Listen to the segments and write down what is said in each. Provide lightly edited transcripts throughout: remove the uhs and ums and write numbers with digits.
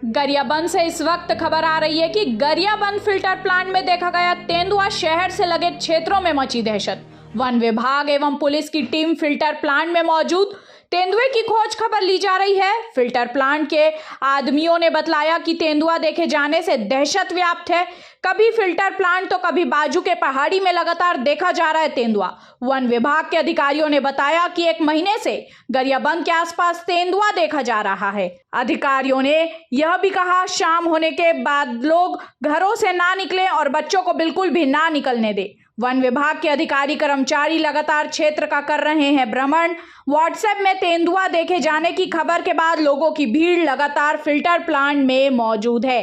गरियाबंद से इस वक्त खबर आ रही है कि गरियाबंद फिल्टर प्लांट में देखा गया तेंदुआ। शहर से लगे क्षेत्रों में मची दहशत। वन विभाग एवं पुलिस की टीम फिल्टर प्लांट में मौजूद तेंदुए की खोज खबर ली जा रही है। फिल्टर प्लांट के आदमियों ने बतलाया कि तेंदुआ देखे जाने से दहशत व्याप्त है। कभी फिल्टर प्लांट तो कभी बाजू के पहाड़ी में लगातार देखा जा रहा है तेंदुआ। वन विभाग के अधिकारियों ने बताया कि 1 महीने से गरियाबंद के आसपास तेंदुआ देखा जा रहा है। अधिकारियों ने यह भी कहा शाम होने के बाद लोग घरों से ना निकलें और बच्चों को बिल्कुल भी ना निकलने दें। वन विभाग के अधिकारी कर्मचारी लगातार क्षेत्र का कर रहे हैं भ्रमण। व्हाट्सएप में तेंदुआ देखे जाने की खबर के बाद लोगों की भीड़ लगातार फिल्टर प्लांट में मौजूद है।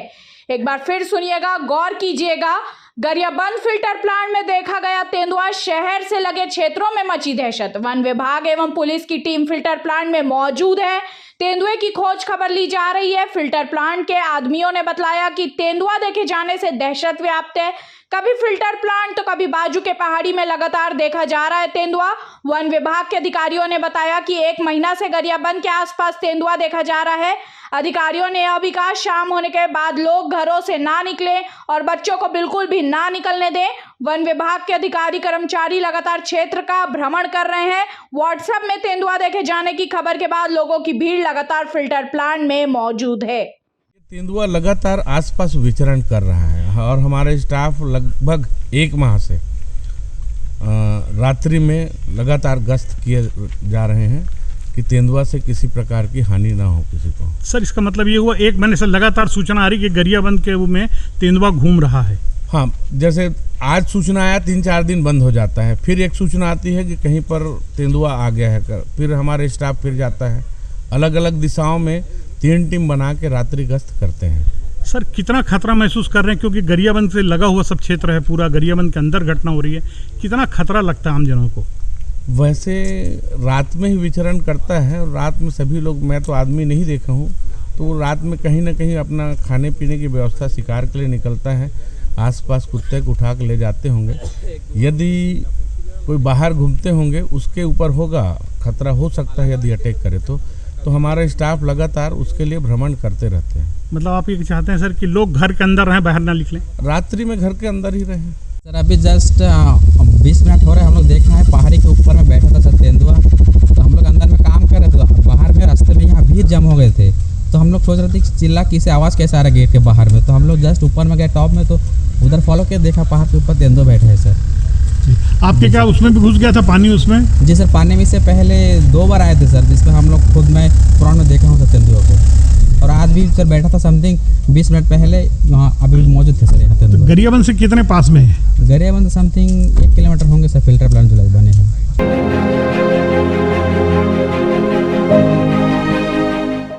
एक बार फिर सुनिएगा, गौर कीजिएगा। गरियाबंद फिल्टर प्लांट में देखा गया तेंदुआ। शहर से लगे क्षेत्रों में मची दहशत। वन विभाग एवं पुलिस की टीम फिल्टर प्लांट में मौजूद है। तेंदुए की खोज खबर ली जा रही है। फिल्टर प्लांट के आदमियों ने बताया कि तेंदुआ देखे जाने से दहशत व्याप्त है। कभी फिल्टर प्लांट तो कभी बाजू के पहाड़ी में लगातार देखा जा रहा है तेंदुआ। वन विभाग के अधिकारियों ने बताया कि 1 महीना से गरियाबंद के आसपास तेंदुआ देखा जा रहा है। अधिकारियों ने यह भी कहा शाम होने के बाद लोग घरों से ना निकलें और बच्चों को बिल्कुल भी ना निकलने दें। वन विभाग के अधिकारी कर्मचारी लगातार क्षेत्र का भ्रमण कर रहे हैं। व्हाट्सएप में तेंदुआ देखे जाने की खबर के बाद लोगों की भीड़ लगातार फिल्टर प्लांट में मौजूद है। तेंदुआ लगातार आसपास विचरण कर रहा है और हमारे स्टाफ लगभग 1 माह से रात्रि में लगातार गश्त किए जा रहे हैं कि तेंदुआ से किसी प्रकार की हानि ना हो किसी को। सर, इसका मतलब ये हुआ 1 महीने से लगातार सूचना आ रही कि गरियाबंद के में तेंदुआ घूम रहा है। हाँ, जैसे आज सूचना आया 3-4 दिन बंद हो जाता है, फिर एक सूचना आती है कि कहीं पर तेंदुआ आ गया है, फिर हमारे स्टाफ फिर जाता है। अलग अलग दिशाओं में 3 टीम बना के रात्रि गश्त करते हैं। सर, कितना खतरा महसूस कर रहे हैं, क्योंकि गरियाबंद से लगा हुआ सब क्षेत्र है, पूरा गरियाबंद के अंदर घटना हो रही है, कितना खतरा लगता है आम जनों को? वैसे रात में ही विचरण करता है और रात में सभी लोग, मैं तो आदमी नहीं देखा हूँ, तो रात में कहीं ना कहीं अपना खाने पीने की व्यवस्था शिकार के लिए निकलता है। आसपास कुत्ते को उठा के ले जाते होंगे। यदि कोई बाहर घूमते होंगे उसके ऊपर होगा खतरा, हो सकता है यदि अटैक करे तो हमारा स्टाफ लगातार उसके लिए भ्रमण करते रहते हैं। मतलब आप ये चाहते हैं सर कि लोग घर के अंदर रहें, बाहर ना निकलें? रात्रि में घर के अंदर ही रहें। सर, अभी जस्ट 20 मिनट हो रहे हैं, हम लोग देखा है पहाड़ी के ऊपर में बैठा था सर तेंदुआ। तो हम लोग अंदर में काम कर रहे थे, बाहर में रास्ते में यहाँ भीड़ जम हो गए थे, तो हम लोग सोच रहे थे कि चिल्ला किसे आवाज़ कैसे आ रहा है गेट के बाहर में। तो हम लोग जस्ट ऊपर में गए टॉप में, तो उधर फॉलो के देखा पहाड़ के ऊपर तेंदुआ बैठे हैं सर। आपके क्या उसमें भी घुस गया था पानी उसमें? जी सर, पानी में से पहले 2 बार आए थे सर, जिसमें हम लोग खुद में पुराण में देखा हूँ सर तेंदुआ को। और आज भी सर बैठा था समथिंग 20 मिनट पहले, यहाँ अभी भी मौजूद थे सर यहाँ तेंदुआ। गरियाबंद से कितने पास में है? गरियाबंद समथिंग 1 किलोमीटर होंगे सर, फिल्टर प्लांट जो बने हैं।